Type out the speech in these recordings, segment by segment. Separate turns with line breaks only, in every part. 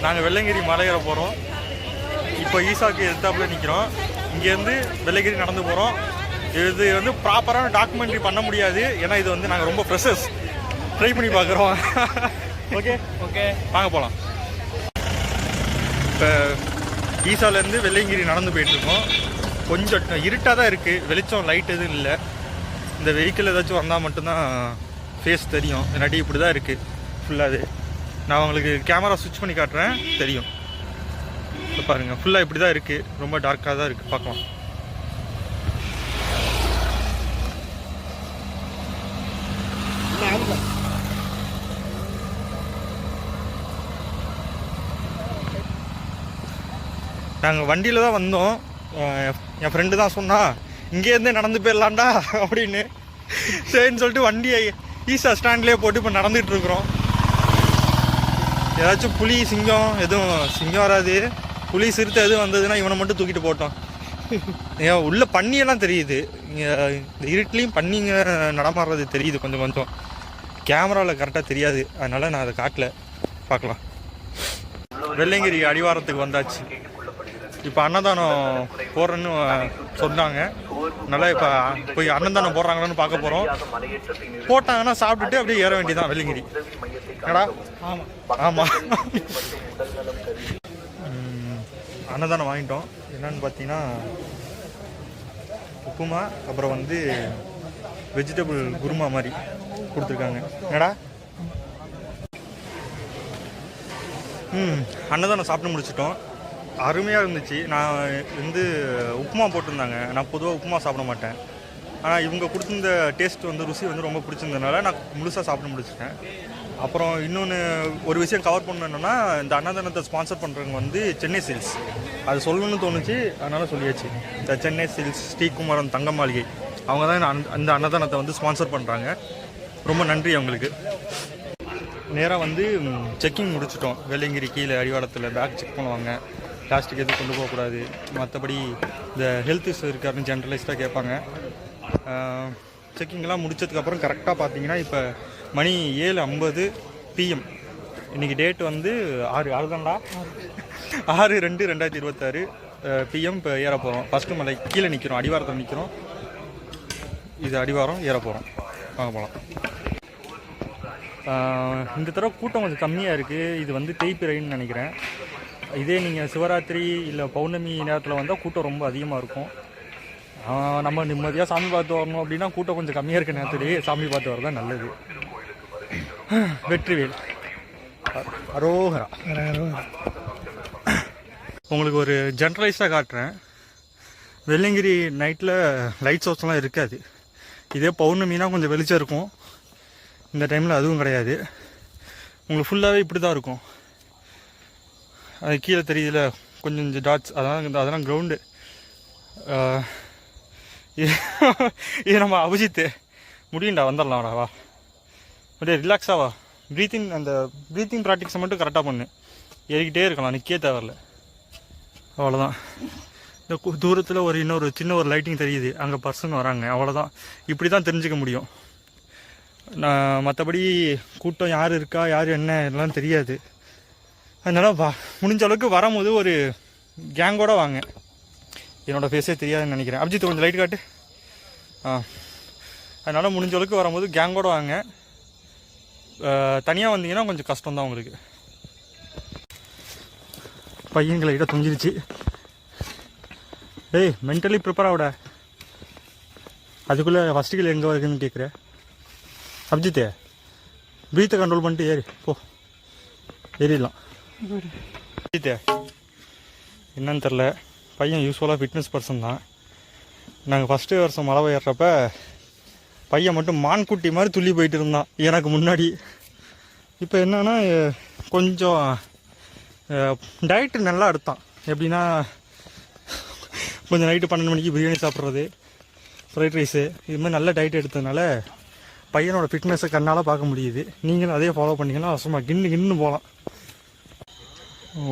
நாங்கள் வெள்ளையங்கிரி மலை ஏற போகிறோம். இப்போ ஈசாக்கு எதிர்த்தாப்புல நிற்கிறோம். இங்கேருந்து வெள்ளையங்கிரி நடந்து போகிறோம். இது வந்து ப்ராப்பரான டாக்குமெண்ட்ரி பண்ண முடியாது, ஏன்னா இது வந்து நாங்கள் ரொம்ப ஃப்ரெஷர்ஸ். ட்ரை பண்ணி பார்க்குறோம். ஓகே ஓகே, வாங்க போகலாம். இப்போ ஈசாலேருந்து வெள்ளையங்கிரி நடந்து போயிட்டுருக்கோம். கொஞ்சம் இருட்டாக தான் இருக்குது, வெளிச்சம் லைட் எதுவும் இல்லை. இந்த வெஹிக்கிள் ஏதாச்சும் வந்தால் மட்டும்தான் ஃபேஸ் தெரியும், இல்லாட்டி இப்படி தான் இருக்குது ஃபுல்லாகவே. நான் உங்களுக்கு கேமரா ஸ்விட்ச் பண்ணி காட்டுறேன், தெரியும். இப்போ பாருங்கள், ஃபுல்லாக இப்படி தான் இருக்குது, ரொம்ப டார்க்காக தான் இருக்குது. பார்க்கலாம். நாங்கள் வண்டியில் தான் வந்தோம். என் ஃப்ரெண்டு தான் சொன்னால் இங்கேருந்தே நடந்து போயிடலாண்டா அப்படின்னு. சரின்னு சொல்லிட்டு வண்டியை ஈசா ஸ்டாண்ட்லேயே போட்டு இப்போ நடந்துகிட்ருக்குறோம். ஏதாச்சும் புலி சிங்கம் எதுவும், சிங்கம் வராது, புலி சிறுத்தை எதுவும் வந்ததுன்னா இவனை மட்டும் தூக்கிட்டு போட்டோம். ஏன் உள்ள பன்னியெல்லாம் தெரியுது, இந்த இருட்லேயும் பன்னிங்க நடமாடுறது தெரியுது கொஞ்சம் கொஞ்சம். கேமராவில் கரெக்டாக தெரியாது, அதனால் நான் அதை காட்டல. பார்க்கலாம். வெள்ளையங்கிரி அடிவாரத்துக்கு வந்தாச்சு. இப்போ அன்னதானம் போடுறேன்னு சொன்னாங்க. நல்லா இப்போ போய் அன்னதானம் போடுறாங்களான்னு பார்க்க போகிறோம். போட்டாங்கன்னா சாப்பிட்டுட்டு அப்படியே ஏற வேண்டியதான் வெள்ளையங்கிரி. ஏடா? ஆமாம். அன்னதானம் வாங்கிட்டோம். என்னன்னு பார்த்தீங்கன்னா உப்புமா, அப்புறம் வந்து வெஜிடபிள் குருமா மாதிரி கொடுத்துருக்காங்க. என்னடா? அன்னதானம் சாப்பிட்டு முடிச்சிட்டோம். அருமையாக இருந்துச்சு. நான் வந்து உப்புமா போட்டிருந்தாங்க. நான் பொதுவாக உப்புமா சாப்பிட மாட்டேன், ஆனால் இவங்க கொடுத்துருந்த டேஸ்ட் வந்து ருசி வந்து ரொம்ப பிடிச்சிருந்ததுனால நான் முழுசாக சாப்பிட முடிச்சிட்டேன். அப்புறம் இன்னொன்று ஒரு விஷயம் கவர் பண்ணணுன்னா, இந்த அன்னதானத்தை ஸ்பான்சர் பண்ணுறவங்க வந்து சென்னை சில்க்ஸ், அது சொல்லணும்னு தோணுச்சு, அதனால் சொல்லியாச்சு. இந்த சென்னை சில்க்ஸ், ஸ்ரீகுமாரன் தங்க மாளிகை, அவங்க தான் அந்த அன்னதானத்தை வந்து ஸ்பான்சர் பண்ணுறாங்க. ரொம்ப நன்றி அவங்களுக்கு. நேராக வந்து செக்கிங் முடிச்சிட்டோம். வெள்ளையங்கிரி கீழே அடிவாரத்தில் பேக் செக் பண்ணுவாங்க, பிளாஸ்டிக் எதுவும் கொண்டு போகக்கூடாது, மற்றபடி இந்த ஹெல்த் இஷ்யூ இருக்காருன்னு ஜென்ரலைஸ்டாக கேட்பாங்க. செக்கிங்லாம் முடிச்சதுக்கப்புறம் கரெக்டாக பார்த்தீங்கன்னா இப்போ மணி 7:50 PM. இன்றைக்கி டேட் வந்து 6/2/2026 PM. இப்போ ஏற போகிறோம். ஃபஸ்ட்டு மலை கீழே நிற்கிறோம், அடிவாரத்தில் நிற்கிறோம். இது அடிவாரம், ஏற போகிறோம். வாங்க போகலாம். இந்த தடவை கூட்டம் கொஞ்சம் கம்மியாக இருக்குது. இது வந்து தேய்பிறைன்னு நினைக்கிறேன். இதே நீங்கள் சிவராத்திரி இல்லை பௌர்ணமி நேரத்தில் வந்தால் கூட்டம் ரொம்ப அதிகமாக இருக்கும். நம்ம நிம்மதியாக சாமி பார்த்து வரணும் அப்படின்னா கூட்டம் கொஞ்சம் கம்மியாக இருக்க நேரத்துலேயே சாமி பார்த்து வரதான் நல்லது. வெற்றிவேல் அரோகரா. உங்களுக்கு ஒரு ஜென்ரலைஸாக காட்டுறேன். வெள்ளையங்கிரி நைட்டில் லைட் ஹவுஸ்லாம் இருக்காது. இதே பௌர்ணமினா கொஞ்சம் வெளிச்சம் இருக்கும். இந்த டைமில் அதுவும் கிடையாது. உங்களுக்கு ஃபுல்லாகவே இப்படி தான் இருக்கும். அது கீழே தெரியுதுல கொஞ்சம் டாட்ஸ், அதெல்லாம் கிரவுண்டு. இது நம்ம அபிஜித்து. முடியும்டா, வந்துடலாம்டா, வா அப்படியே ரிலாக்ஸாக வா. அந்த ப்ரீத்திங் ப்ராக்டிக்ஸை மட்டும் கரெக்டாக பண்ணு. ஏறிக்கிட்டே இருக்கலாம், நிற்கே தேவையில்ல. அவ்வளோதான். இந்த தூரத்தில் இன்னொரு சின்ன ஒரு லைட்டிங் தெரியுது, அங்கே பர்சன் வராங்க, அவ்வளோதான். இப்படி தான் தெரிஞ்சுக்க முடியும். மற்றபடி கூட்டம் யார் இருக்கா, யார் என்ன எல்லாம் தெரியாது. அதனால் முடிஞ்ச அளவுக்கு வரும்போது ஒரு கேங்கோடு வாங்க. என்னோடய ஃபேஸே தெரியாதுன்னு நினைக்கிறேன். அபிஜித் கொஞ்சம் லைட் காட்டு. அதனால் முடிஞ்ச அளவுக்கு வரும்போது கேங்கோடு வாங்க. தனியாக வந்தீங்கன்னா கொஞ்சம் கஷ்டம்தான் உங்களுக்கு. பையன் லைட்டாக தொங்கிருச்சு. டேய், மென்டலி ப்ரிப்பேர் ஆகுட. அதுக்குள்ளே ஃபஸ்ட்டு கீழே எங்கே வருதுன்னு கேட்குறேன். அபிஜித்தே, ப்ரீத்தை கண்ட்ரோல் பண்ணிட்டு ஏறி போ. ஏறிடலாம். அபிஜித்தே என்னன்னு தெரில, பையன் யூஸ்வலாக ஃபிட்னஸ் பர்சன் தான். நாங்கள் ஃபஸ்ட்டு வருஷம் மலை ஏறுறப்ப பையன் மட்டும் மான்குட்டி மாதிரி துள்ளி போயிட்டு இருந்தான் எனக்கு முன்னாடி. இப்போ என்னன்னா கொஞ்சம் டயட்டு நல்லா எடுத்தான். எப்படின்னா கொஞ்சம் நைட்டு 12 மணிக்கு பிரியாணி சாப்பிட்றது, ஃப்ரைட் ரைஸு, இது மாதிரி நல்ல டயட் எடுத்ததுனால பையனோட ஃபிட்னஸை கண்ணால் பார்க்க முடியுது. நீங்களும் அதே ஃபாலோ பண்ணிங்கன்னா சும்மா கின்னு போகலாம்.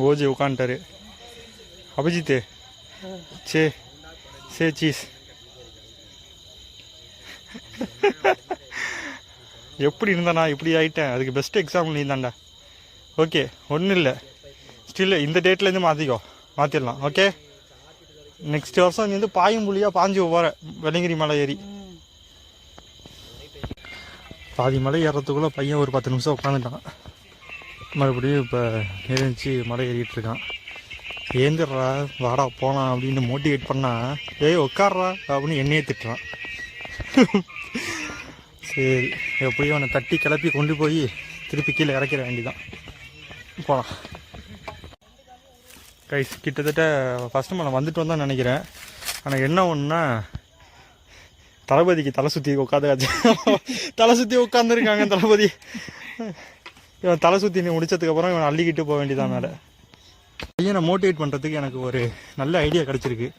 ஓஜி உட்காந்துட்டாரு. அபிஜித்து சே சீஸ். எப்படி இருந்தானா இப்படி ஆகிட்டேன், அதுக்கு பெஸ்ட் எக்ஸாம்பிள் நீ தான்டா. ஓகே, ஒன்றும் இல்லை, ஸ்டில் இந்த டேட்லேருந்து மாற்றிடலாம். ஓகே, நெக்ஸ்ட் வருஷம் நீ வந்து பாயும்புலியாக பாஞ்சு போகிற வெள்ளங்கிரி மலை ஏறி. பாதி மலை ஏறுறதுக்குள்ளே பையன் ஒரு 10 நிமிஷம் உட்காந்துட்டான். மறுபடியும் இப்போ எழுந்துச்சு மலை ஏறிட்டு இருக்கான். ஏந்திரா வாடா போகலாம் அப்படின்னு மோட்டிவேட் பண்ணால் ஏய் உட்கார்றா அப்படின்னு என்னையே திட்டுறான். சரி, எப்படியும் அவனை தட்டி கிளப்பி கொண்டு போய் திருப்பி கீழே இறக்கிற வேண்டிதான். போகலாம் கைஸ். கிட்டத்தட்ட ஃபஸ்ட்டு மலை வந்துட்டு வந்தால் நினைக்கிறேன். ஆனால் என்ன ஒன்றுனா தளபதிக்கு தலை சுற்றி உட்காந்துக்காச்சு. தலை சுற்றி உட்காந்துருக்காங்க தளபதி. இவன் தலை சுற்றி நீ முடிச்சதுக்கப்புறம் இவன் அள்ளிக்கிட்டு போக வேண்டியதான் மேலே. பையனை மோட்டிவேட் பண்ணுறதுக்கு எனக்கு ஒரு நல்ல ஐடியா கிடச்சிருக்கு.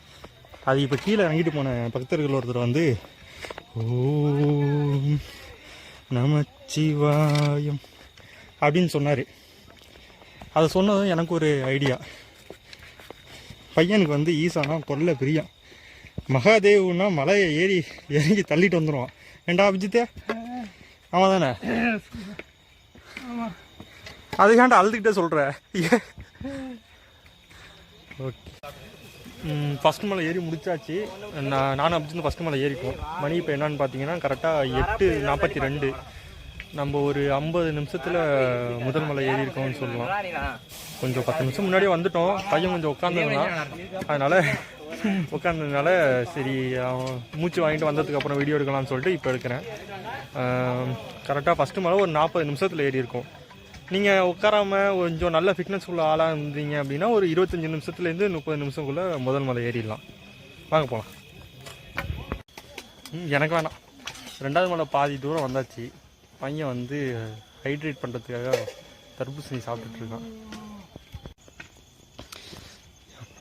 அது இப்போ கீழே இறங்கிட்டு போன பக்தர்கள் ஒருத்தர் வந்து ஓம் நமச்சிவாயம் அப்படின்னு சொன்னார். அதை சொன்னதும் எனக்கு ஒரு ஐடியா. பையனுக்கு வந்து ஈசானா கொல்ல பிரியம். மகாதேவ்னா மலையை ஏறி இறங்கி தள்ளிட்டு வந்துடுவான். ஏண்டா அபிஜித்தே? ஆமாம் தானே? அதுக்காண்ட அழுதுகிட்டே சொல்கிற. ஓகே, ஃபஸ்ட் மலை ஏறி முடிச்சாச்சு. நானும் அபிஜித்து ஃபஸ்ட் மலை ஏறிப்போம். மணி இப்போ என்னன்னு பார்த்தீங்கன்னா கரெக்டாக 8:42. நம்ம ஒரு 50 நிமிஷத்தில் முதல் மலை ஏறி இருக்கோம்னு சொல்லலாம். கொஞ்சம் 10 நிமிஷம் முன்னாடியே வந்துட்டோம். பையன் கொஞ்சம் உட்காந்துருந்தான். அதனால் உட்காந்ததுனால சரி அவன் மூச்சு வாங்கிட்டு வந்ததுக்கப்புறம் வீடியோ எடுக்கலாம்னு சொல்லிட்டு இப்போ எடுக்கிறேன். கரெக்டாக ஃபஸ்ட்டு மலை ஒரு 40 நிமிஷத்தில் ஏறி இருக்கும். நீங்கள் உட்காராமல் கொஞ்சம் நல்ல ஃபிட்னஸ் உள்ள ஆளாக இருந்தீங்க அப்படின்னா ஒரு 25 நிமிஷத்துலேருந்து 30 நிமிஷத்துக்குள்ளே முதல் மலை ஏறிடலாம். வாங்க போகலாம். எனக்கு வேணாம். 2வது மலை பாதி தூரம் வந்தாச்சு. பையன் வந்து ஹைட்ரேட் பண்ணுறதுக்காக தர்பூசணி சாப்பிட்டுட்ருக்கான்.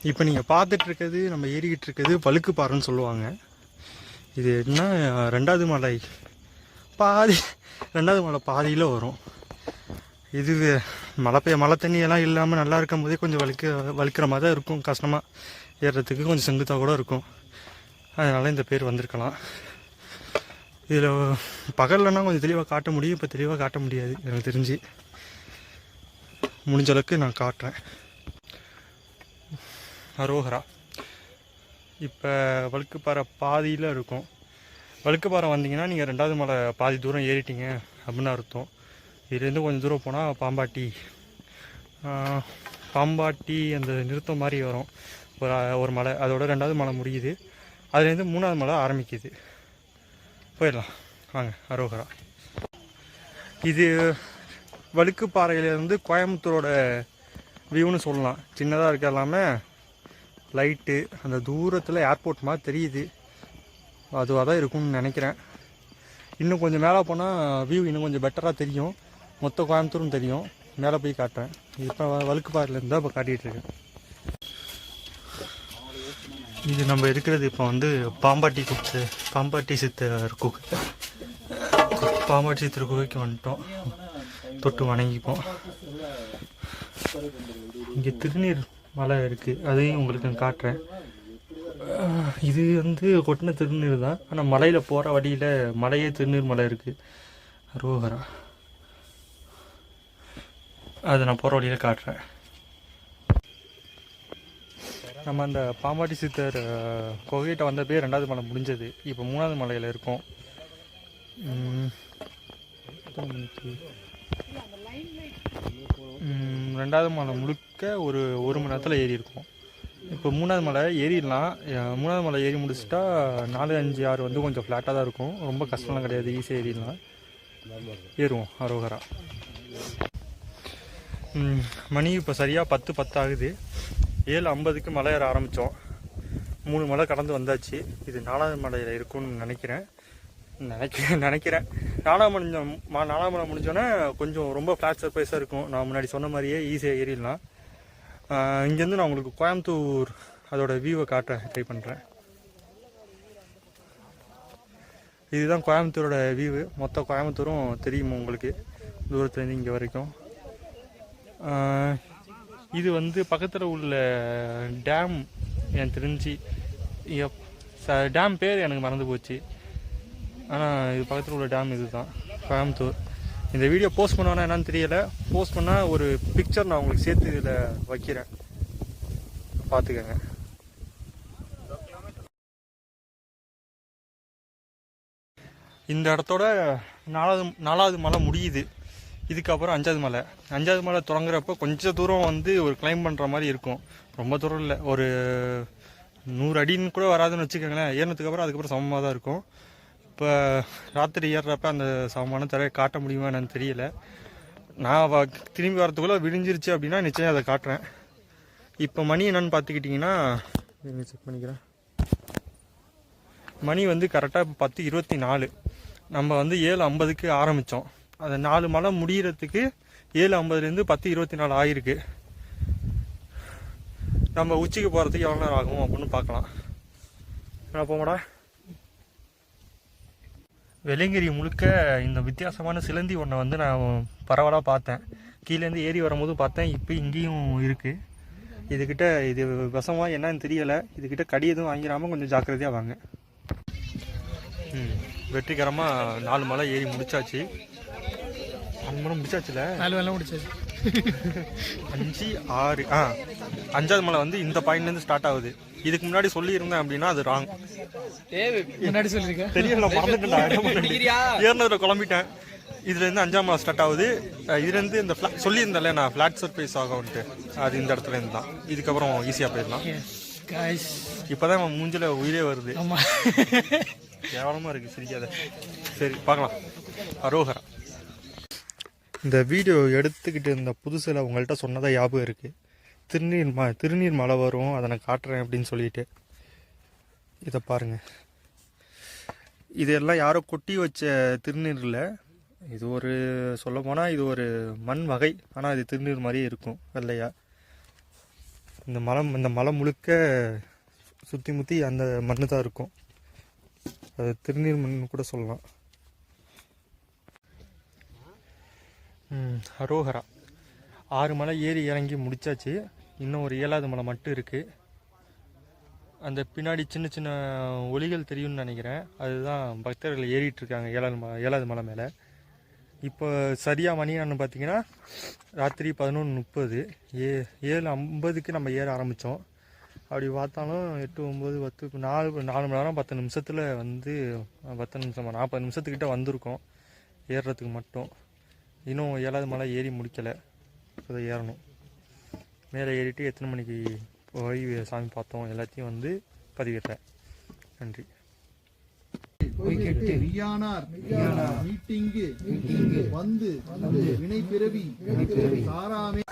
இப்போ நீங்கள் பார்த்துட்ருக்கிறது நம்ம ஏறிக்கிட்டு இருக்கிறது வழுக்கு பாறைன்னு சொல்லுவாங்க. இது என்ன 2வது மலை பாதி 2வது மலை பாதியில் வரும். இது மழை தண்ணியெல்லாம் இல்லாமல் நல்லா இருக்கும் போதே கொஞ்சம் வழுக்கிற மாதிரி தான் இருக்கும். கஷ்டமாக ஏறுறதுக்கு கொஞ்சம் செங்குத்தாக கூட இருக்கும். அதனால் இந்த பேர் வந்திருக்கலாம். இதில் பகல்லன்னா கொஞ்சம் தெளிவாக காட்ட முடியும். இப்போ தெளிவாக காட்ட முடியாது எனக்கு தெரிஞ்சு. முடிஞ்ச அளவுக்கு நான் காட்டுறேன். அரோகரா. இப்போ வழுக்குப்பாறை பாதியில் இருக்கும். வழுக்குப்பாறை வந்தீங்கன்னா நீங்கள் 2வது மலை பாதி தூரம் ஏறிட்டீங்க அப்படின்னு அர்த்தம். இதுலேருந்து கொஞ்சம் தூரம் போனால் பாம்பாட்டி அந்த நிறுத்தம் மாதிரி வரும் ஒரு மலை. அதோட 2வது மலை முடியுது. அதுலேருந்து 3வது மலை ஆரம்பிக்குது. போயிடலாம் வாங்க. அரோகரா. இது வழுக்குப்பாறையிலேருந்து கோயம்புத்தூரோட வியூன்னு சொல்லலாம். சின்னதாக இருக்க எல்லாமே லைட்டு அந்த தூரத்தில் ஏர்போர்ட் மாதிரி தெரியுது. அதுவாக தான் இருக்கும்னு நினைக்கிறேன். இன்னும் கொஞ்சம் மேலே போனால் வியூ இன்னும் கொஞ்சம் பெட்டராக தெரியும். மொத்த கோயம்புத்தூரும் தெரியும். மேலே போய் காட்டுறேன். இப்போ வழுக்குப்பாறையிலேருந்து தான் இப்போ காட்டிகிட்ருக்கேன். இது நம்ம இருக்கிறது இப்போ வந்து பாம்பாட்டி சித்தர் குகை. பாம்பாட்டி சித்தர் குகைக்கு வந்துட்டோம். தொட்டு வணங்கிப்போம். இங்கே திருநீர் மலை இருக்குது. அதையும் உங்களுக்கு நான் காட்டுறேன். இது வந்து கொட்டின திருநீர் தான். ஆனால் மலையில் போகிற வழியில் மலையே திருநீர் மலை இருக்குது. அரோகரா. அதை நான் போகிற வழியில் காட்டுறேன். நம்ம அந்த பாம்பாட்டி சித்தர் குகைகிட்ட வந்த பேர் 2வது மலை முடிஞ்சது. இப்போ 3வது மலையில் இருக்கோம். 2வது மலை முழுக்க ஒரு மணி நேரத்தில் ஏறி இருக்கும். இப்போ 3வது மலை ஏறிடலாம். 3வது மலை ஏறி முடிச்சுட்டா 4, 5, 6 வந்து கொஞ்சம் ஃப்ளாட்டாக தான் இருக்கும். ரொம்ப கஷ்டம்லாம் கிடையாது. ஈஸியாக ஏறிடலாம். ஏறுவோம். அரோகரா. மணி இப்போ சரியாக 10:10 ஆகுது. 7:50க்கு மலை ஏற ஆரம்பித்தோம். 3 மலை கடந்து வந்தாச்சு. இது 4வது மலையில் இருக்கும்னு நினைக்கிறேன். 4வது மலை முடிஞ்சோன்னே கொஞ்சம் ரொம்ப ஃப்ளாட் சர்ப்ரைஸாக இருக்கும். நான் முன்னாடி சொன்ன மாதிரியே ஈஸியாக ஏறிடலாம். இங்கேருந்து நான் உங்களுக்கு கோயம்புத்தூர் அதோட வியூவை காட்ட ட்ரை பண்ணுறேன். இதுதான் கோயம்புத்தூரோட வியூவு. மொத்த கோயம்புத்தூரும் தெரியுமா உங்களுக்கு தூரத்துலேருந்து இங்கே வரைக்கும். இது வந்து பக்கத்தில் உள்ள டேம். எனக்கு தெரிஞ்சு டேம் பேர் எனக்கு மறந்து போச்சு. ஆனால் இது பக்கத்தில் உள்ள டேம் இது தான் கோயம்புத்தூர். இந்த வீடியோ போஸ்ட் பண்ணுவானா என்னன்னு தெரியல. போஸ்ட் பண்ணால் ஒரு பிக்சர் நான் உங்களுக்கு சேர்த்து இதில் வைக்கிறேன், பார்த்துக்கங்க. இந்த இடத்தோட 4வது மலை முடியுது. இதுக்கப்புறம் 5வது மலை. 5வது மலை தொடங்குறப்போ கொஞ்சம் தூரம் வந்து ஒரு கிளைம் பண்ணுற மாதிரி இருக்கும். ரொம்ப தூரம் இல்லை, ஒரு 100 அடின்னு கூட வராதுன்னு வச்சுக்கோங்களேன். ஏறினதுக்கப்புறம் அதுக்கப்புறம் சமமாக தான் இருக்கும். இப்போ ராத்திரி ஏறுறப்ப அந்த சமமான தரையை காட்ட முடியுமா என்னன்னு தெரியல. நான் திரும்பி வரத்துக்குள்ளே விடிஞ்சிருச்சு அப்படின்னா நிச்சயம் அதை காட்டுறேன். இப்போ மணி என்னன்னு பார்த்துக்கிட்டிங்கன்னா செக் பண்ணிக்கிறேன். மணி வந்து கரெக்டாக 10:24. நம்ம வந்து 7:50க்கு ஆரம்பித்தோம். அந்த 4 மலை முடிகிறதுக்கு 7:50லேருந்து 10:24 ஆகிருக்கு. நம்ம உச்சிக்கு போகிறதுக்கு எவ்வளோ நேரம் ஆகும் அப்படின்னு பார்க்கலாம். போமாடா. வெள்ளையங்கிரி முழுக்க இந்த வித்தியாசமான சிலந்தி ஒன்றை வந்து நான் பரவலாக பார்த்தேன். கீழேருந்து ஏறி வரும்போது பார்த்தேன். இப்போ இங்கேயும் இருக்குது. இதுக்கிட்ட இது விஷமாக என்னன்னு தெரியலை. இதுக்கிட்ட கடி எதுவும் வாங்கிடாமல் கொஞ்சம் ஜாக்கிரதையாக வாங்க. வெற்றிகரமாக 4 மலை ஏறி முடிச்சாச்சு. 4 மலை முடிச்சாச்சுல,
4 மலை முடிச்சாச்சு.
5, 6 5வது மலை வந்து இந்த பாயிண்ட்லேருந்து ஸ்டார்ட் ஆகுது. இதுக்கு முன்னாடி சொல்லியிருந்தேன் அப்படின்னா அது ராங்.
முன்னாடி சொல்லியிருக்கேன்,
தெரியல, மறந்துட்டேன். ஏறினதில் குழம்பிட்டேன். இதுலேருந்து 5ஆம் மலை ஸ்டார்ட் ஆகுது. இதுலேருந்து இந்த சொல்லியிருந்தேன்ல நான் ஃப்ளாட் சர்ஃபேஸ் ஆகும்ட்டு, அது இந்த இடத்துலேருந்து தான். இதுக்கப்புறம் ஈஸியாக போயிடலாம். இப்போதான் அவன் மூஞ்சில் உயிரே வருது. கேவலமாக இருக்குது, சிரிக்காத. சரி பார்க்கலாம். அரோகரா. இந்த வீடியோ எடுத்துக்கிட்டு இருந்த புதுசில் உங்கள்கிட்ட சொன்னதாக ஞாபகம் இருக்குது. திருநீர் மலை வரும், அதை நான் காட்டுறேன் அப்படின்னு சொல்லிட்டு. இதை பாருங்கள். இதெல்லாம் யாரோ கொட்டி வச்ச திருநீர் இல்லை. இது ஒரு சொல்ல போனால் இது ஒரு மண் வகை. ஆனால் இது திருநீர் மாதிரியே இருக்கும் வெள்ளையா. இந்த மலை முழுக்க சுற்றி முற்றி அந்த மண் தான் இருக்கும். அது திருநீர் மண் கூட சொல்லலாம். அரோகரா. 6 மலை ஏறி இறங்கி முடிச்சாச்சு. இன்னும் ஒரு 7வது மலை மட்டும் இருக்குது. அந்த பின்னாடி சின்ன சின்ன ஒலிகள் தெரியும்னு நினைக்கிறேன். அதுதான் பக்தர்கள் ஏறிட்டு இருக்காங்க 7வது மலை மேலே. இப்போ சரியாக மணி என்னன்னு பார்த்தீங்கன்னா ராத்திரி 11:30. 7:50க்கு நம்ம ஏற ஆரம்பித்தோம். அப்படி பார்த்தாலும் 8, 9, 10, 4 மணி நேரம் 10 நிமிஷத்தில் வந்து 10 நிமிஷம் 40 நிமிஷத்துக்கிட்ட வந்திருக்கோம் ஏறுறதுக்கு மட்டும். இன்னும் 7வது மலை ஏறி முடிக்கலை. இப்போ ஏறணும். மேலே ஏறிட்டு எத்தனை மணிக்கு போய் சாமி பார்த்தோம் எல்லாத்தையும் வந்து பதிவிடுறேன். நன்றி. வந்து வினை பிறவி சாராமே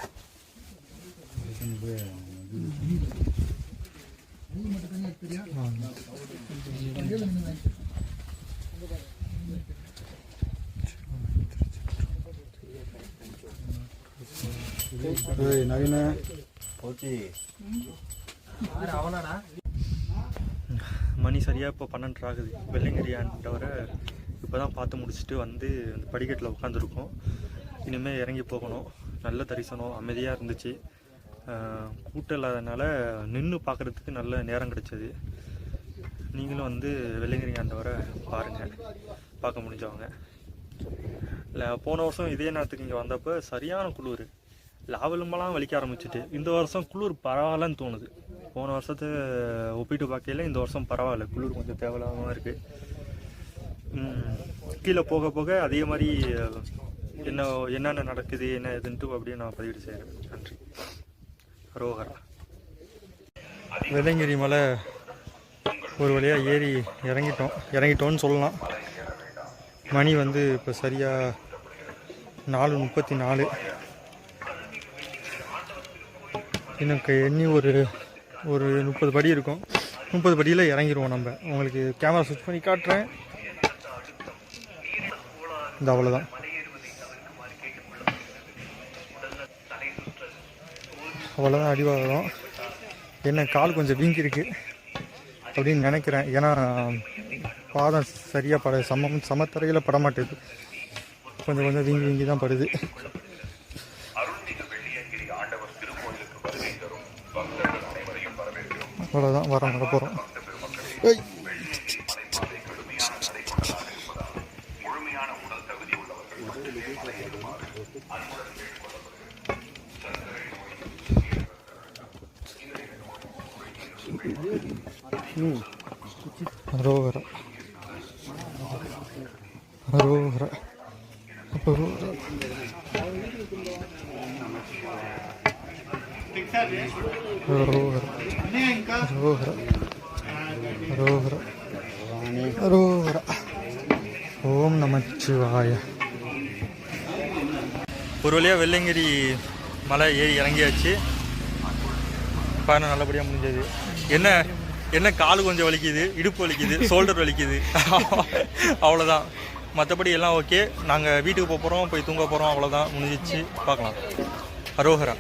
நவீன மணி சரியாக இப்போ 12 ஆகுது. வெள்ளையங்கிரி ஆண்டவரை இப்போ தான் பார்த்து முடிச்சுட்டு வந்து அந்த படிக்கட்டில் உட்காந்துருக்கோம். இனிமேல் இறங்கி போகணும். நல்ல தரிசனம், அமைதியாக இருந்துச்சு. கூட்டம் இல்லாதனால நின்று பார்க்குறதுக்கு நல்ல நேரம் கிடைச்சது. நீங்களும் வந்து வெள்ளையங்கிரி ஆண்டவரை பாருங்கள், பார்க்க முடிஞ்சவங்க. இல்லை, போன வருஷம் இதே நேரத்துக்கு இங்கே வந்தப்போ சரியான குளிர், லாவெலும்பெல்லாம் வலிக்க ஆரம்பிச்சிட்டு. இந்த வருஷம் குளிர் பரவாயில்லன்னு தோணுது. போன வருஷத்தை ஒப்பிட்டு பார்க்கையில இந்த வருஷம் பரவாயில்ல, குளிர் கொஞ்சம் தேவையில்லாமல் இருக்குது. கீழே போக போக அதே மாதிரி என்னென்ன நடக்குது என்ன எதுன்ட்டு அப்படியே நான் பதிவு செய்கிறேன். நன்றி. அரோகரா. வெள்ளையங்கிரி மலை ஒரு வழியாக ஏறி இறங்கிட்டோன்னு சொல்லலாம். மணி வந்து இப்போ சரியாக 4:34. இன்னும் எண்ணி ஒரு 30 படி இருக்கும். 30 படியில் இறங்கிடுவோம். நம்ம உங்களுக்கு கேமரா ஸ்விட்ச் பண்ணி காட்டுறேன். இந்த அவ்வளோதான். அவ்வளோதான் அடிவாரம். என்ன கால் கொஞ்சம் வீங்கிருக்கு அப்படின்னு நினைக்கிறேன். ஏன்னா பாதம் சரியாக சமத்தரையில் படமாட்டேது. கொஞ்சம் வீங்கி தான் படுது. அவ்வளோதான், வர போகிறோம். முழுமையான உடல் தகுதி உள்ளவர்கள்
அரோகரா அரோகரா அரோகரா அரோகரா அரோகரா அரோகரா ஓம் நமச்சிவாய.
ஒரு வழியாக வெள்ளங்கிரி மலை ஏறி இறங்கியாச்சு. பயணம் நல்லபடியாக முடிஞ்சது. என்ன காலு கொஞ்சம் வலிக்குது, இடுப்பு வலிக்குது, ஷோல்டர் வலிக்குது, அவ்வளோதான். மற்றபடி எல்லாம் ஓகே. நாங்கள் வீட்டுக்கு போக போகிறோம், போய் தூங்க போகிறோம், அவ்வளோதான் முடிஞ்சிச்சு. பார்க்கலாம். அரோகரா.